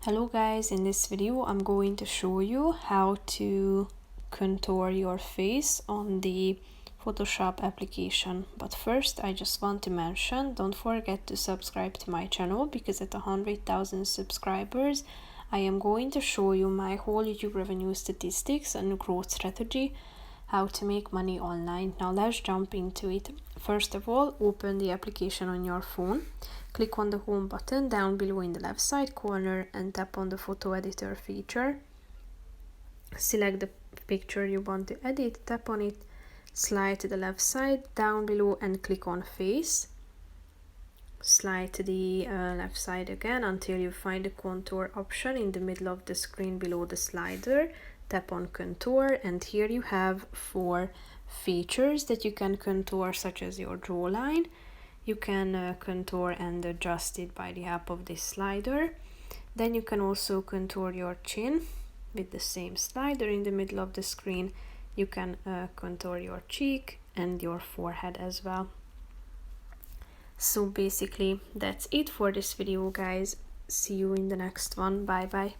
Hello guys, in this video I'm going to show you how to contour your face on the Photoshop application. But first I just want to mention, don't forget to subscribe to my channel because at 100,000 subscribers I am going to show you my whole YouTube revenue statistics and growth strategy, how to make money online. Now let's jump into it. First of all, open the application on your phone. Click on the home button down below in the left side corner and tap on the photo editor feature. Select the picture you want to edit, tap on it, slide to the left side down below and click on face. Slide to the left side again until you find the contour option in the middle of the screen below the slider. Tap on contour and here you have 4 features that you can contour, such as your jawline. You can contour and adjust it by the help of this slider. Then you can also contour your chin with the same slider in the middle of the screen. You can contour your cheek and your forehead as well. So basically that's it for this video guys. See you in the next one. Bye bye.